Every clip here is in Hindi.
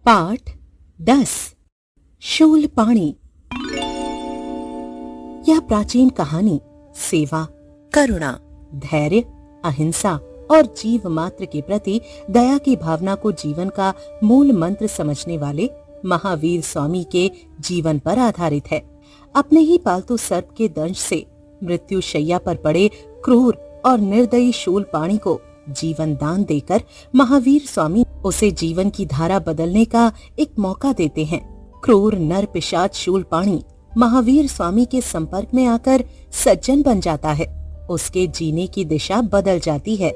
पाठ 10 शूलपाणी। यह प्राचीन कहानी सेवा, करुणा, धैर्य, अहिंसा और जीव मात्र के प्रति दया की भावना को जीवन का मूल मंत्र समझने वाले महावीर स्वामी के जीवन पर आधारित है। अपने ही पालतू सर्प के दंश से मृत्यु शैया पर पड़े क्रूर और निर्दयी शूलपाणी को जीवन दान देकर महावीर स्वामी उसे जीवन की धारा बदलने का एक मौका देते हैं। क्रूर नर पिशाच शूलपाणी महावीर स्वामी के संपर्क में आकर सज्जन बन जाता है। उसके जीने की दिशा बदल जाती है।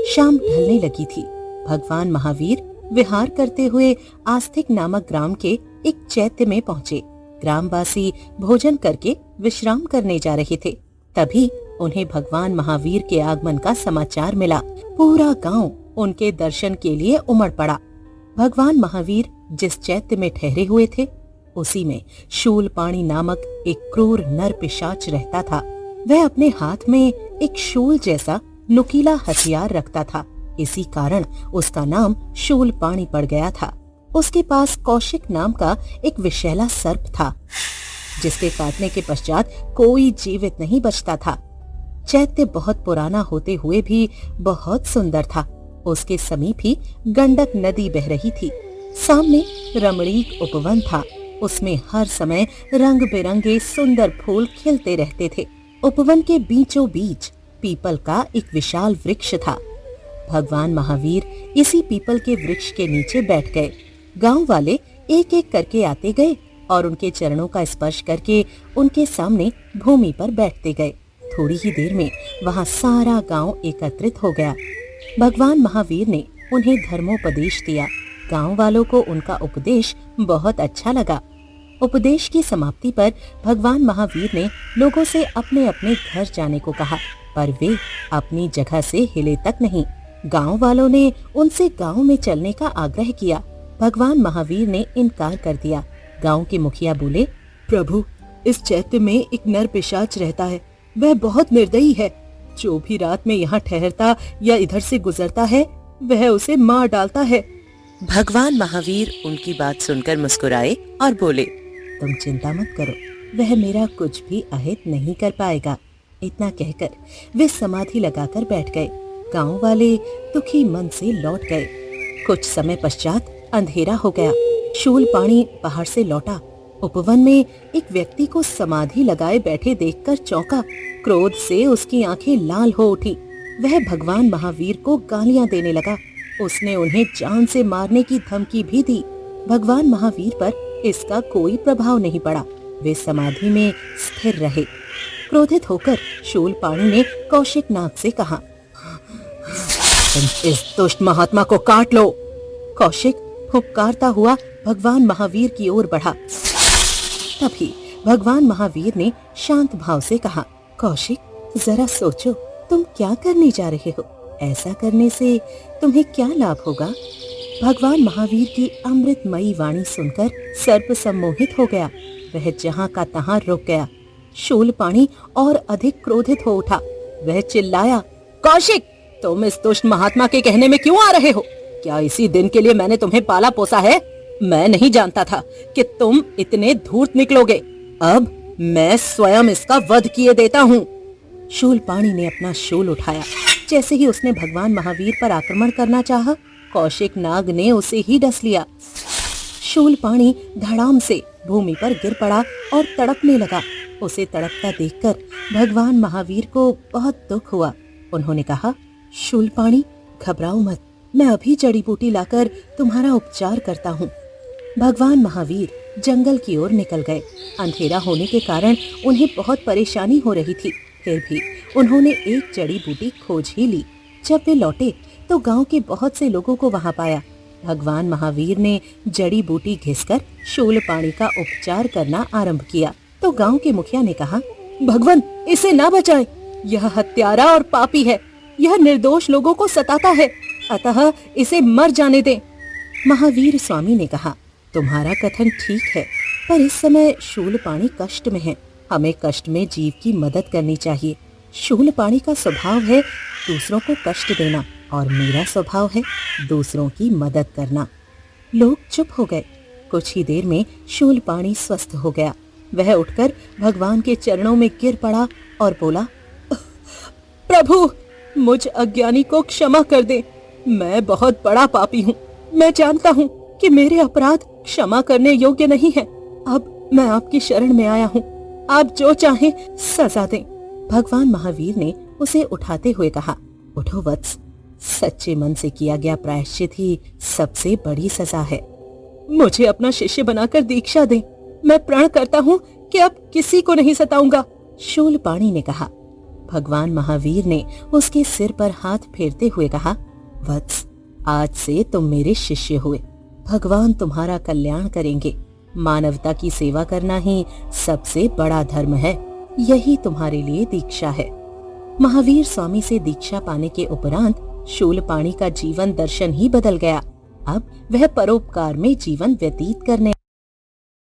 शाम ढलने लगी थी। भगवान महावीर विहार करते हुए आस्तिक नामक ग्राम के एक चैत्य में पहुँचे। ग्रामवासी भोजन करके विश्राम करने जा रहे थे। तभी उन्हें भगवान महावीर के आगमन का समाचार मिला। पूरा गांव उनके दर्शन के लिए उमड़ पड़ा। भगवान महावीर जिस चैत्य में ठहरे हुए थे, उसी में शूलपाणी नामक एक क्रूर नर पिशाच रहता था। वह अपने हाथ में एक शूल जैसा नुकीला हथियार रखता था। इसी कारण उसका नाम शूलपाणी पड़ गया था। उसके पास कौशिक नाम का एक विषैला सर्प था, जिसके काटने के पश्चात कोई जीवित नहीं बचता था। चैत्य बहुत पुराना होते हुए भी बहुत सुंदर था। उसके समीप ही गंडक नदी बह रही थी। सामने रमणीक उपवन था। उसमें हर समय रंग बिरंगे सुंदर फूल खिलते रहते थे। उपवन के बीचों बीच पीपल का एक विशाल वृक्ष था। भगवान महावीर इसी पीपल के वृक्ष के नीचे बैठ गए। गांव वाले एक एक करके आते गए और उनके चरणों का स्पर्श करके उनके सामने भूमि पर बैठते गए। थोड़ी ही देर में वहां सारा गांव एकत्रित हो गया। भगवान महावीर ने उन्हें धर्मोपदेश दिया। गांव वालों को उनका उपदेश बहुत अच्छा लगा। उपदेश की समाप्ति पर भगवान महावीर ने लोगों से अपने अपने घर जाने को कहा, पर वे अपनी जगह से हिले तक नहीं। गांव वालों ने उनसे गांव में चलने का आग्रह किया। भगवान महावीर ने इनकार कर दिया। गांव के मुखिया बोले, प्रभु, इस चैत्य में एक नर पिशाच रहता है। वह बहुत निर्दयी है। जो भी रात में यहाँ ठहरता या इधर से गुजरता है, वह उसे मार डालता है। भगवान महावीर उनकी बात सुनकर मुस्कुराए और बोले, तुम चिंता मत करो, वह मेरा कुछ भी अहित नहीं कर पाएगा। इतना कहकर वे समाधि लगाकर बैठ गए। गांव वाले दुखी मन से लौट गए। कुछ समय पश्चात अंधेरा हो गया। शूलपाणी बाहर से लौटा। उपवन में एक व्यक्ति को समाधि लगाए बैठे देखकर चौंका। क्रोध से उसकी आंखें लाल हो उठी। वह भगवान महावीर को गालियां देने लगा। उसने उन्हें जान से मारने की धमकी भी दी। भगवान महावीर पर इसका कोई प्रभाव नहीं पड़ा। वे समाधि में स्थिर रहे। क्रोधित होकर शूलपाणी ने कौशिक नाग से कहा, तुम इस दुष्ट महात्मा को काट लो। कौशिक हुक्कारता हुआ भगवान महावीर की ओर बढ़ा। तभी भगवान महावीर ने शांत भाव से कहा, कौशिक, जरा सोचो, तुम क्या करने जा रहे हो? ऐसा करने से तुम्हें क्या लाभ होगा? भगवान महावीर की अमृतमयी वाणी सुनकर सर्प सम्मोहित हो गया। वह जहाँ का तहाँ रुक गया। शूलपाणी और अधिक क्रोधित हो उठा। वह चिल्लाया, कौशिक, तुम इस दुष्ट महात्मा के कहने में क्यों आ रहे हो? क्या इसी दिन के लिए मैंने तुम्हें पाला पोसा है? मैं नहीं जानता था कि तुम इतने धूर्त निकलोगे। अब मैं स्वयं इसका वध किए देता हूँ। शूलपाणी ने अपना शूल उठाया। जैसे ही उसने भगवान महावीर पर आक्रमण करना चाहा, कौशिक नाग ने उसे ही डस लिया। शूलपाणी धड़ाम से भूमि पर गिर पड़ा और तड़पने लगा। उसे तड़पता देखकर भगवान महावीर को बहुत दुख हुआ। उन्होंने कहा, शूलपाणी, घबराओ मत, मैं अभी जड़ी बूटी लाकर तुम्हारा उपचार करता हूँ। भगवान महावीर जंगल की ओर निकल गए। अंधेरा होने के कारण उन्हें बहुत परेशानी हो रही थी। फिर भी उन्होंने एक जड़ी बूटी खोज ही ली। जब वे लौटे तो गांव के बहुत से लोगों को वहां पाया। भगवान महावीर ने जड़ी बूटी घिसकर शूलपाणी का उपचार करना आरंभ किया तो गांव के मुखिया ने कहा, भगवान, इसे ना बचाएं। यह हत्यारा और पापी है। यह निर्दोष लोगों को सताता है, अतः इसे मर जाने दें। महावीर स्वामी ने कहा, तुम्हारा कथन ठीक है, पर इस समय शूलपाणी कष्ट में है। हमें कष्ट में जीव की मदद करनी चाहिए। शूलपाणी का स्वभाव है दूसरों को कष्ट देना और मेरा स्वभाव है दूसरों की मदद करना। लोग चुप हो गए। कुछ ही देर में शूलपाणी स्वस्थ हो गया। वह उठकर भगवान के चरणों में गिर पड़ा और बोला, प्रभु, मुझ अज्ञानी को क्षमा कर दे। मैं बहुत बड़ा पापी हूँ। मैं जानता हूँ कि मेरे अपराध क्षमा करने योग्य नहीं है। अब मैं आपकी शरण में आया हूँ। आप जो चाहें सजा दें। भगवान महावीर ने उसे उठाते हुए कहा, उठो वत्स, सच्चे मन से किया गया प्रायश्चित ही सबसे बड़ी सजा है। मुझे अपना शिष्य बनाकर दीक्षा दें। मैं प्रण करता हूँ कि अब किसी को नहीं सताऊंगा। शूलपाणी ने कहा। भगवान महावीर ने उसके सिर पर हाथ फेरते हुए कहा, वत्स, आज से तुम मेरे शिष्य हुए। भगवान तुम्हारा कल्याण करेंगे। मानवता की सेवा करना ही सबसे बड़ा धर्म है। यही तुम्हारे लिए दीक्षा है। महावीर स्वामी से दीक्षा पाने के उपरांत शूलपाणी का जीवन दर्शन ही बदल गया। अब वह परोपकार में जीवन व्यतीत करने